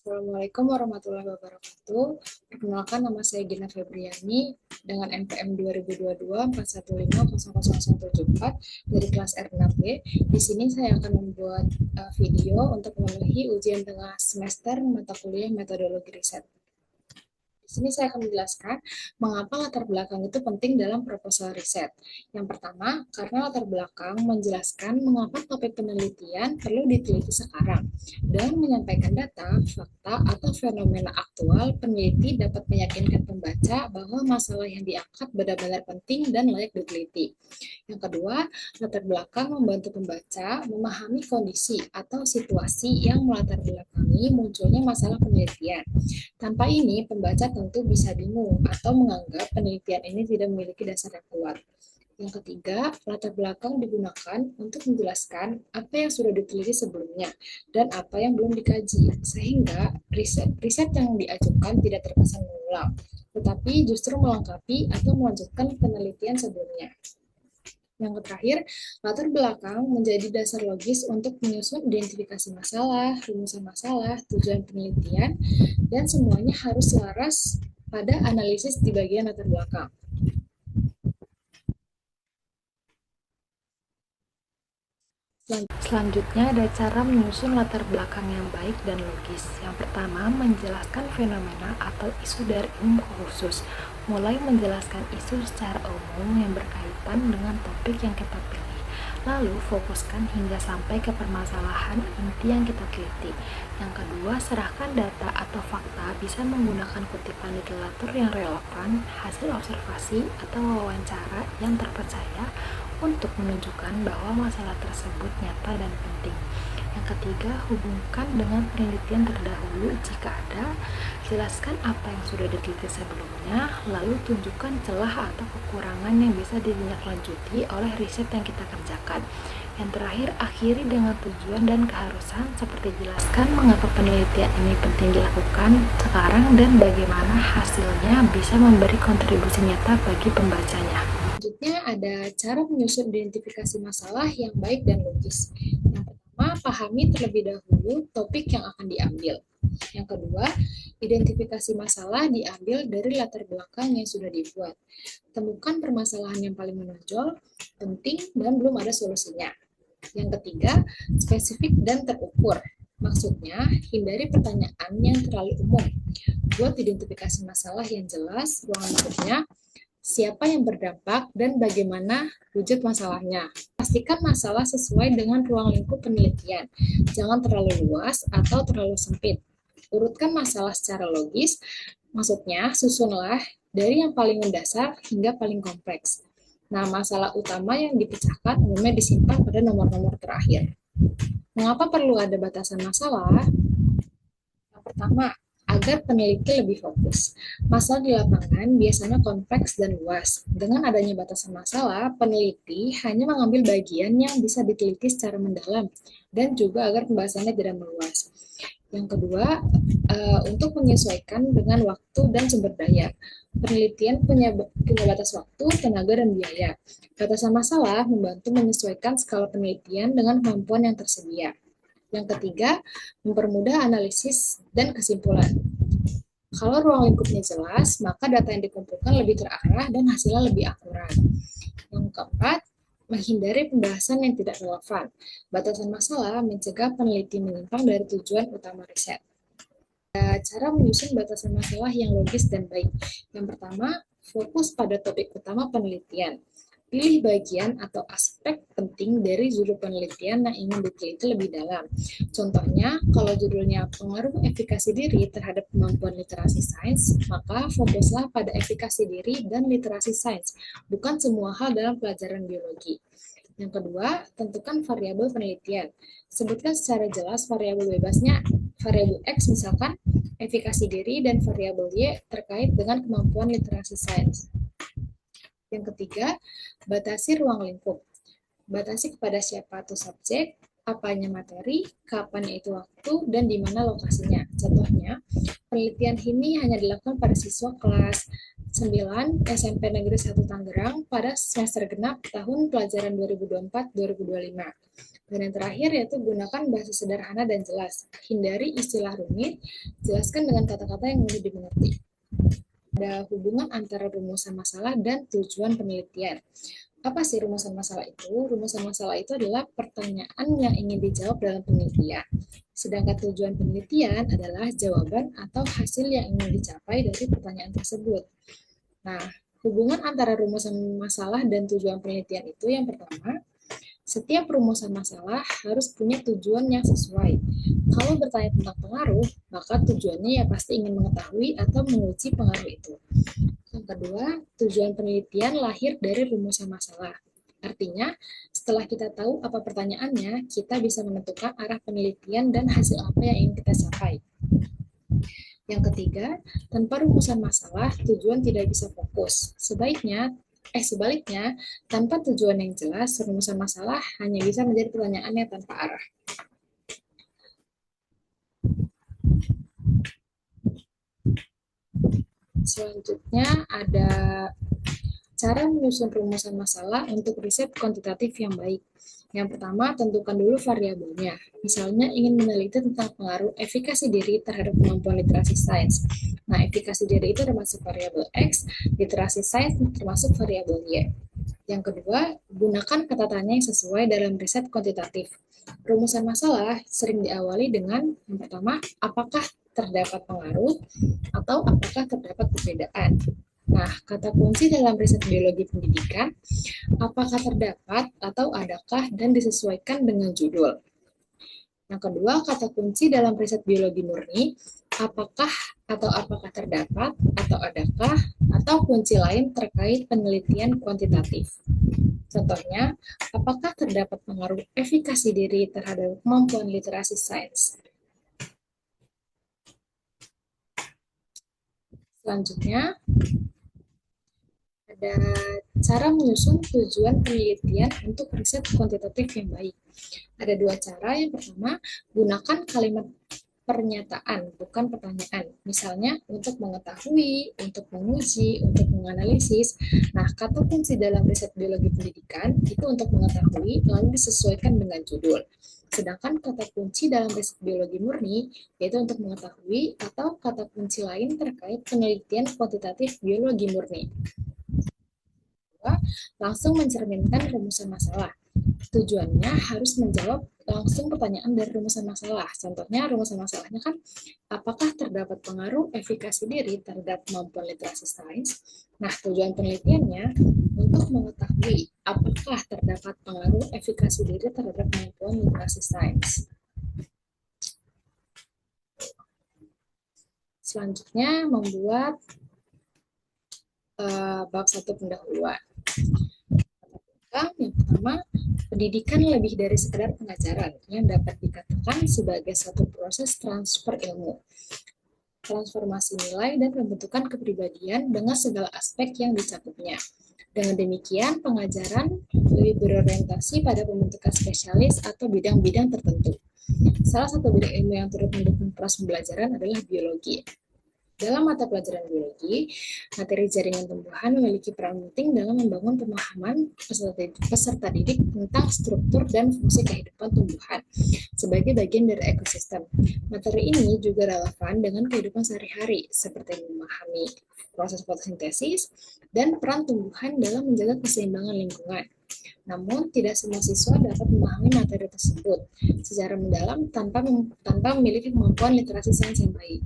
Assalamualaikum warahmatullahi wabarakatuh. Perkenalkan, nama saya Gina Febriani dengan NPM 202241500014 dari kelas R6B. Di sini saya akan membuat video untuk memenuhi ujian tengah semester mata kuliah metodologi riset. Di sini saya akan menjelaskan mengapa latar belakang itu penting dalam proposal riset. Yang pertama, karena latar belakang menjelaskan mengapa topik penelitian perlu diteliti sekarang dan menyampaikan data, fakta, atau fenomena aktual. Peneliti dapat meyakinkan pembaca bahwa masalah yang diangkat benar-benar penting dan layak diteliti. Yang kedua, latar belakang membantu pembaca memahami kondisi atau situasi yang melatar belakangi munculnya masalah penelitian. Tanpa ini, pembaca tentu bisa bingung atau menganggap penelitian ini tidak memiliki dasar yang kuat. Yang ketiga, latar belakang digunakan untuk menjelaskan apa yang sudah diteliti sebelumnya dan apa yang belum dikaji, sehingga riset yang diajukan tidak terkesan mengulang, tetapi justru melengkapi atau melanjutkan penelitian sebelumnya. Yang terakhir, latar belakang menjadi dasar logis untuk menyusun identifikasi masalah, rumusan masalah, tujuan penelitian, dan semuanya harus selaras pada analisis di bagian latar belakang. Selanjutnya ada cara menyusun latar belakang yang baik dan logis. Yang pertama, menjelaskan fenomena atau isu dari umum ke khusus. Mulai menjelaskan isu secara umum yang berkaitan dengan topik yang kita pilih. Lalu fokuskan hingga sampai ke permasalahan inti yang kita teliti. Yang kedua, serahkan data atau fakta bisa menggunakan kutipan literatur yang relevan, hasil observasi atau wawancara yang terpercaya untuk menunjukkan bahwa masalah tersebut nyata dan penting. Yang ketiga, hubungkan dengan penelitian terdahulu jika ada, jelaskan apa yang sudah diteliti sebelumnya, lalu tunjukkan celah atau kekurangan yang bisa ditindaklanjuti oleh riset yang kita kerjakan. Yang terakhir, akhiri dengan tujuan dan keharusan, seperti jelaskan mengapa penelitian ini penting dilakukan sekarang dan bagaimana hasilnya bisa memberi kontribusi nyata bagi pembacanya. Selanjutnya ada cara menyusun identifikasi masalah yang baik dan logis. Yang pertama, pahami terlebih dahulu topik yang akan diambil. Yang kedua, identifikasi masalah diambil dari latar belakang yang sudah dibuat. Temukan permasalahan yang paling menonjol, penting, dan belum ada solusinya. Yang ketiga, spesifik dan terukur. Maksudnya, hindari pertanyaan yang terlalu umum. Buat identifikasi masalah yang jelas, ruang lingkupnya, siapa yang berdampak, dan bagaimana wujud masalahnya. Pastikan masalah sesuai dengan ruang lingkup penelitian. Jangan terlalu luas atau terlalu sempit. Urutkan masalah secara logis, maksudnya susunlah dari yang paling mendasar hingga paling kompleks. Nah, masalah utama yang dipecahkan umumnya disimpan pada nomor-nomor terakhir. Mengapa perlu ada batasan masalah? Yang pertama, agar peneliti lebih fokus. Masalah di lapangan biasanya kompleks dan luas. Dengan adanya batasan masalah, peneliti hanya mengambil bagian yang bisa diteliti secara mendalam dan juga agar pembahasannya tidak meluas. Yang kedua, untuk menyesuaikan dengan waktu dan sumber daya. Penelitian punya batas waktu, tenaga, dan biaya. Batasan masalah membantu menyesuaikan skala penelitian dengan kemampuan yang tersedia. Yang ketiga, mempermudah analisis dan kesimpulan. Kalau ruang lingkupnya jelas, maka data yang dikumpulkan lebih terarah dan hasilnya lebih akurat. Yang keempat, menghindari pembahasan yang tidak relevan. Batasan masalah mencegah peneliti menyimpang dari tujuan utama riset. Cara menyusun batasan masalah yang logis dan baik. Yang pertama, fokus pada topik utama penelitian. Pilih bagian atau aspek penting dari judul penelitian yang ingin diteliti lebih dalam. Contohnya, kalau judulnya pengaruh efikasi diri terhadap kemampuan literasi sains, maka fokuslah pada efikasi diri dan literasi sains, bukan semua hal dalam pelajaran biologi. Yang kedua, tentukan variabel penelitian. Sebutkan secara jelas variabel bebasnya, variabel X misalkan, efikasi diri, dan variabel Y terkait dengan kemampuan literasi sains. Yang ketiga, batasi ruang lingkup. Batasi kepada siapa itu subjek, apanya materi, kapan itu waktu, dan di mana lokasinya. Contohnya, penelitian ini hanya dilakukan pada siswa kelas 9 SMP Negeri 1 Tangerang pada semester genap tahun pelajaran 2024-2025. Dan yang terakhir yaitu gunakan bahasa sederhana dan jelas. Hindari istilah rumit, jelaskan dengan kata-kata yang mudah dimengerti. Ada hubungan antara rumusan masalah dan tujuan penelitian. Apa sih rumusan masalah itu? Rumusan masalah itu adalah pertanyaan yang ingin dijawab dalam penelitian. Sedangkan tujuan penelitian adalah jawaban atau hasil yang ingin dicapai dari pertanyaan tersebut. Nah, hubungan antara rumusan masalah dan tujuan penelitian itu yang pertama, setiap rumusan masalah harus punya tujuan yang sesuai. Kalau bertanya tentang pengaruh, maka tujuannya ya pasti ingin mengetahui atau menguji pengaruh itu. Yang kedua, tujuan penelitian lahir dari rumusan masalah. Artinya, setelah kita tahu apa pertanyaannya, kita bisa menentukan arah penelitian dan hasil apa yang ingin kita capai. Yang ketiga, tanpa rumusan masalah, tujuan tidak bisa fokus. Sebaliknya, tanpa tujuan yang jelas, rumusan masalah hanya bisa menjadi pertanyaan yang tanpa arah. Selanjutnya ada cara menyusun rumusan masalah untuk riset kuantitatif yang baik. Yang pertama, tentukan dulu variabelnya. Misalnya ingin meneliti tentang pengaruh efikasi diri terhadap kemampuan literasi sains. Nah, efikasi diri itu termasuk variabel X, literasi sains termasuk variabel Y. Yang kedua, gunakan kata tanya yang sesuai dalam riset kuantitatif. Rumusan masalah sering diawali dengan yang pertama, apakah terdapat pengaruh atau apakah terdapat perbedaan. Nah, kata kunci dalam riset biologi pendidikan, apakah terdapat atau adakah dan disesuaikan dengan judul. Yang kedua, kata kunci dalam riset biologi murni, apakah atau apakah terdapat atau adakah atau kunci lain terkait penelitian kuantitatif. Contohnya, apakah terdapat pengaruh efikasi diri terhadap kemampuan literasi sains. Selanjutnya, ada cara menyusun tujuan penelitian untuk riset kuantitatif yang baik. Ada dua cara. Yang pertama, gunakan kalimat pernyataan, bukan pertanyaan. Misalnya, untuk mengetahui, untuk menguji, untuk menganalisis. Nah, kata kunci dalam riset biologi pendidikan itu untuk mengetahui, lalu disesuaikan dengan judul. Sedangkan kata kunci dalam riset biologi murni yaitu untuk mengetahui atau kata kunci lain terkait penelitian kuantitatif biologi murni. Langsung mencerminkan rumusan masalah. Tujuannya harus menjawab langsung pertanyaan dari rumusan masalah. Contohnya rumusan masalahnya kan, apakah terdapat pengaruh efikasi diri terhadap kemampuan literasi sains? Nah, tujuan penelitiannya untuk mengetahui apakah terdapat pengaruh efikasi diri terhadap kemampuan literasi sains. Selanjutnya membuat bab 1 pendahuluan. Yang pertama, pendidikan lebih dari sekedar pengajaran yang dapat dikatakan sebagai satu proses transfer ilmu, transformasi nilai, dan pembentukan kepribadian dengan segala aspek yang dicakupnya. Dengan demikian, pengajaran lebih berorientasi pada pembentukan spesialis atau bidang-bidang tertentu. Salah satu bidang ilmu yang turut mendukung proses pembelajaran adalah biologi. Dalam mata pelajaran biologi, materi jaringan tumbuhan memiliki peran penting dalam membangun pemahaman peserta didik tentang struktur dan fungsi kehidupan tumbuhan sebagai bagian dari ekosistem. Materi ini juga relevan dengan kehidupan sehari-hari, seperti memahami proses fotosintesis dan peran tumbuhan dalam menjaga keseimbangan lingkungan. Namun, tidak semua siswa dapat memahami materi tersebut secara mendalam tanpa memiliki kemampuan literasi sains yang baik.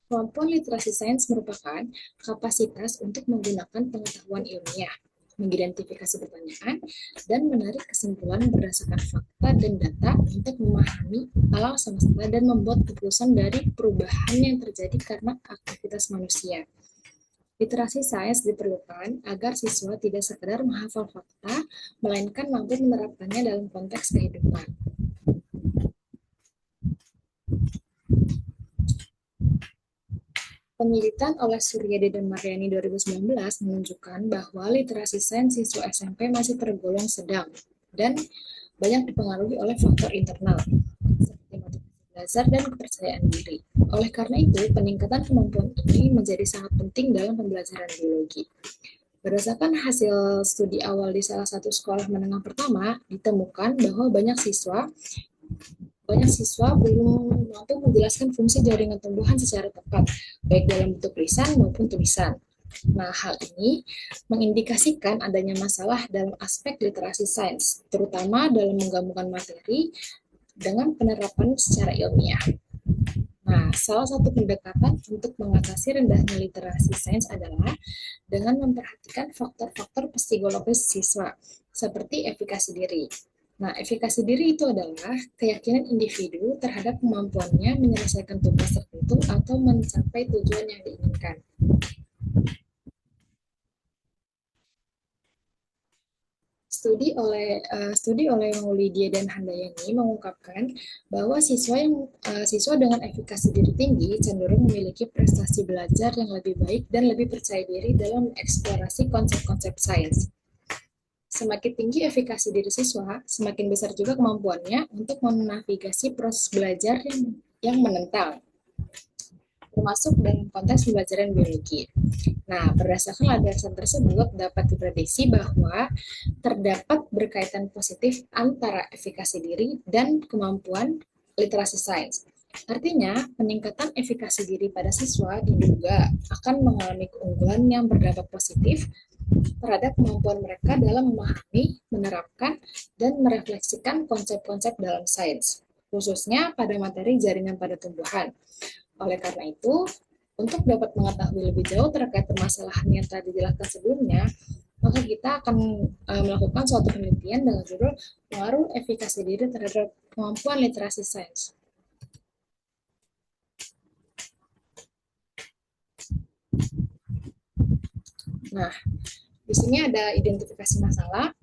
Kemampuan literasi sains merupakan kapasitas untuk menggunakan pengetahuan ilmiah, mengidentifikasi pertanyaan, dan menarik kesimpulan berdasarkan fakta dan data untuk memahami alam semesta dan membuat keputusan dari perubahan yang terjadi karena aktivitas manusia. Literasi sains diperlukan agar siswa tidak sekedar menghafal fakta, melainkan mampu menerapkannya dalam konteks kehidupan. Penelitian oleh Suryadi dan Mariani 2019 menunjukkan bahwa literasi sains siswa SMP masih tergolong sedang dan banyak dipengaruhi oleh faktor internal, seperti motivasi belajar dan kepercayaan diri. Oleh karena itu, peningkatan kemampuan ini menjadi sangat penting dalam pembelajaran biologi. Berdasarkan hasil studi awal di salah satu sekolah menengah pertama, ditemukan bahwa banyak siswa belum mampu menjelaskan fungsi jaringan tumbuhan secara tepat, baik dalam bentuk lisan maupun tulisan. Nah, hal ini mengindikasikan adanya masalah dalam aspek literasi sains, terutama dalam menggabungkan materi dengan penerapan secara ilmiah. Nah, salah satu pendekatan untuk mengatasi rendahnya literasi sains adalah dengan memperhatikan faktor-faktor psikologis siswa, seperti efikasi diri. Nah, efikasi diri itu adalah keyakinan individu terhadap kemampuannya menyelesaikan tugas tertentu atau mencapai tujuan yang diinginkan. Studi oleh Maulidia dan Handayani mengungkapkan bahwa siswa dengan efikasi diri tinggi cenderung memiliki prestasi belajar yang lebih baik dan lebih percaya diri dalam mengeksplorasi konsep-konsep sains. Semakin tinggi efikasi diri siswa, semakin besar juga kemampuannya untuk menavigasi proses belajar yang menentang, termasuk dalam konteks pembelajaran biologi. Nah, berdasarkan landasan tersebut, dapat diprediksi bahwa terdapat berkaitan positif antara efikasi diri dan kemampuan literasi sains. Artinya, peningkatan efikasi diri pada siswa diduga akan mengalami keunggulan yang berdampak positif terhadap kemampuan mereka dalam memahami, menerapkan, dan merefleksikan konsep-konsep dalam sains, khususnya pada materi jaringan pada tumbuhan. Oleh karena itu, untuk dapat mengetahui lebih jauh terkait permasalahan yang tadi dijelaskan sebelumnya, maka kita akan melakukan suatu penelitian dengan judul pengaruh efikasi diri terhadap kemampuan literasi sains. Nah, di sini ada identifikasi masalah.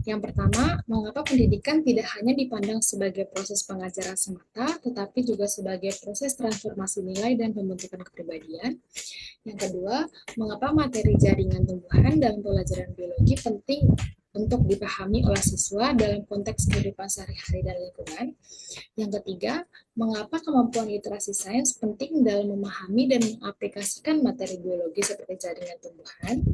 Yang pertama, mengapa pendidikan tidak hanya dipandang sebagai proses pengajaran semata, tetapi juga sebagai proses transformasi nilai dan pembentukan kepribadian. Yang kedua, mengapa materi jaringan tumbuhan dalam pelajaran biologi penting untuk dipahami oleh siswa dalam konteks kehidupan sehari-hari dan lingkungan. Yang ketiga, mengapa kemampuan literasi sains penting dalam memahami dan mengaplikasikan materi biologi seperti jaringan tumbuhan.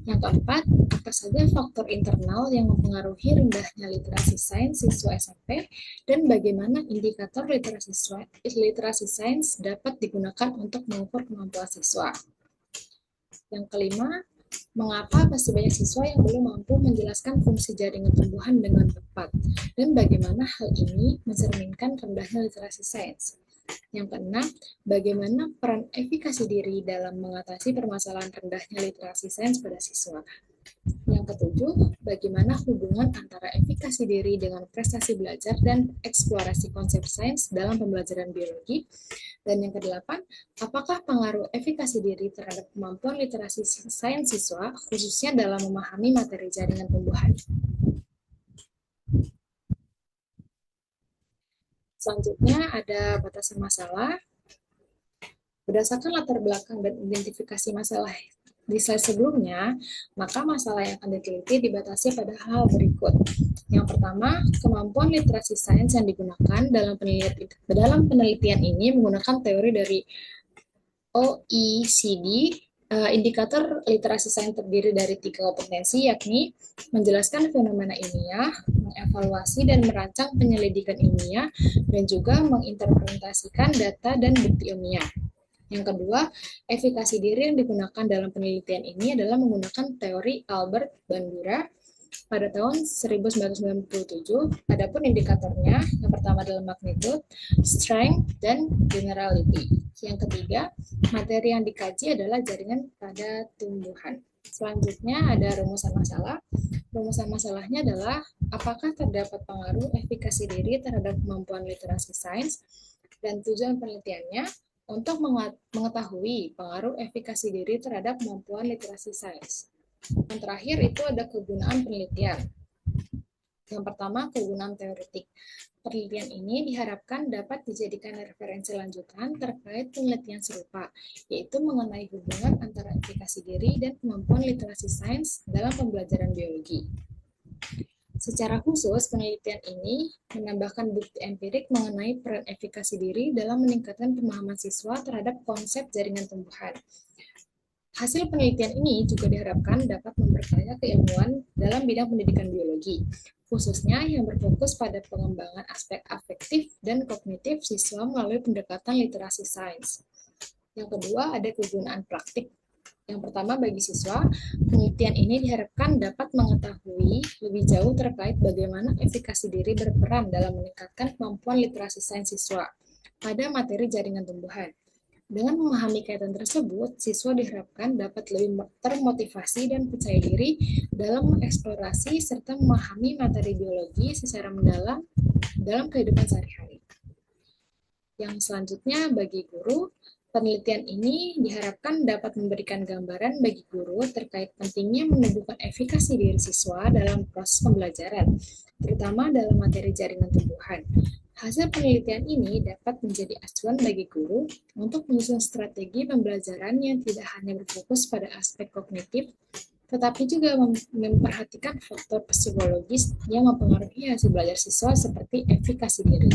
Yang keempat, apa saja faktor internal yang mempengaruhi rendahnya literasi sains siswa SMP dan bagaimana indikator literasi sains dapat digunakan untuk mengukur kemampuan siswa. Yang kelima, mengapa masih banyak siswa yang belum mampu menjelaskan fungsi jaringan tumbuhan dengan tepat dan bagaimana hal ini mencerminkan rendahnya literasi sains. Yang keenam, bagaimana peran efikasi diri dalam mengatasi permasalahan rendahnya literasi sains pada siswa. Yang ketujuh, bagaimana hubungan antara efikasi diri dengan prestasi belajar dan eksplorasi konsep sains dalam pembelajaran biologi. Dan yang kedelapan, apakah pengaruh efikasi diri terhadap kemampuan literasi sains siswa, khususnya dalam memahami materi jaringan tumbuhan. Selanjutnya ada batasan masalah. Berdasarkan latar belakang dan identifikasi masalah di slide sebelumnya, maka masalah yang akan diteliti dibatasi pada hal berikut. Yang pertama, kemampuan literasi sains yang digunakan dalam penelitian ini menggunakan teori dari OECD. Indikator literasi sains terdiri dari 3 kompetensi, yakni menjelaskan fenomena ilmiah, mengevaluasi dan merancang penyelidikan ilmiah, dan juga menginterpretasikan data dan bukti ilmiah. Yang kedua, efikasi diri yang digunakan dalam penelitian ini adalah menggunakan teori Albert Bandura pada tahun 1997. Adapun indikatornya, yang pertama adalah magnitude, strength, dan generality. Yang ketiga, materi yang dikaji adalah jaringan pada tumbuhan. Selanjutnya ada rumusan masalah. Rumusan masalahnya adalah apakah terdapat pengaruh efikasi diri terhadap kemampuan literasi sains, dan tujuan penelitiannya untuk mengetahui pengaruh efikasi diri terhadap kemampuan literasi sains. Yang terakhir itu ada kegunaan penelitian. Yang pertama, kegunaan teoretik. Penelitian ini diharapkan dapat dijadikan referensi lanjutan terkait penelitian serupa, yaitu mengenai hubungan antara efikasi diri dan kemampuan literasi sains dalam pembelajaran biologi. Secara khusus, penelitian ini menambahkan bukti empirik mengenai peran efikasi diri dalam meningkatkan pemahaman siswa terhadap konsep jaringan tumbuhan. Hasil penelitian ini juga diharapkan dapat memperkaya keilmuan dalam bidang pendidikan biologi, khususnya yang berfokus pada pengembangan aspek afektif dan kognitif siswa melalui pendekatan literasi sains. Yang kedua, ada kegunaan praktik. Yang pertama, bagi siswa, penelitian ini diharapkan dapat mengetahui lebih jauh terkait bagaimana efikasi diri berperan dalam meningkatkan kemampuan literasi sains siswa pada materi jaringan tumbuhan. Dengan memahami kaitan tersebut, siswa diharapkan dapat lebih termotivasi dan percaya diri dalam mengeksplorasi serta memahami materi biologi secara mendalam dalam kehidupan sehari-hari. Yang selanjutnya, bagi guru, penelitian ini diharapkan dapat memberikan gambaran bagi guru terkait pentingnya menumbuhkan efikasi diri siswa dalam proses pembelajaran, terutama dalam materi jaringan tumbuhan. Hasil penelitian ini dapat menjadi acuan bagi guru untuk menyusun strategi pembelajaran yang tidak hanya berfokus pada aspek kognitif, tetapi juga memperhatikan faktor psikologis yang mempengaruhi hasil belajar siswa seperti efikasi diri.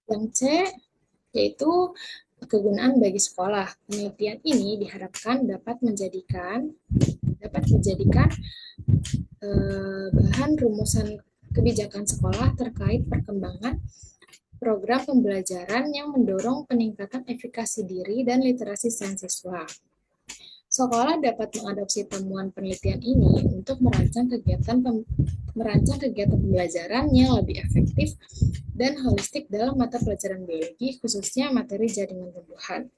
Yang C, yaitu kegunaan bagi sekolah. Penelitian ini diharapkan dapat menjadikan bahan rumusan kebijakan sekolah terkait perkembangan program pembelajaran yang mendorong peningkatan efikasi diri dan literasi sains siswa. Sekolah dapat mengadopsi temuan penelitian ini untuk merancang kegiatan pembelajaran yang lebih efektif dan holistik dalam mata pelajaran biologi, khususnya materi jaringan tumbuhan.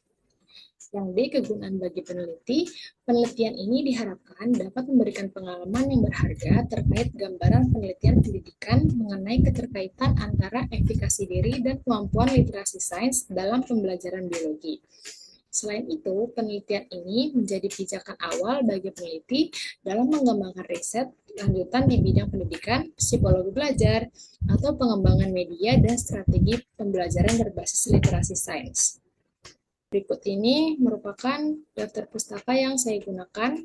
Yang D, kegunaan bagi peneliti, penelitian ini diharapkan dapat memberikan pengalaman yang berharga terkait gambaran penelitian pendidikan mengenai keterkaitan antara efikasi diri dan kemampuan literasi sains dalam pembelajaran biologi. Selain itu, penelitian ini menjadi pijakan awal bagi peneliti dalam mengembangkan riset lanjutan di bidang pendidikan, psikologi belajar, atau pengembangan media dan strategi pembelajaran berbasis literasi sains. Berikut ini merupakan daftar pustaka yang saya gunakan.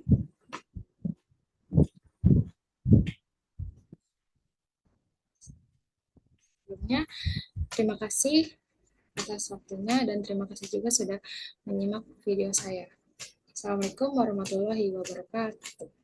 Sebelumnya, terima kasih atas waktunya dan terima kasih juga sudah menyimak video saya. Assalamualaikum warahmatullahi wabarakatuh.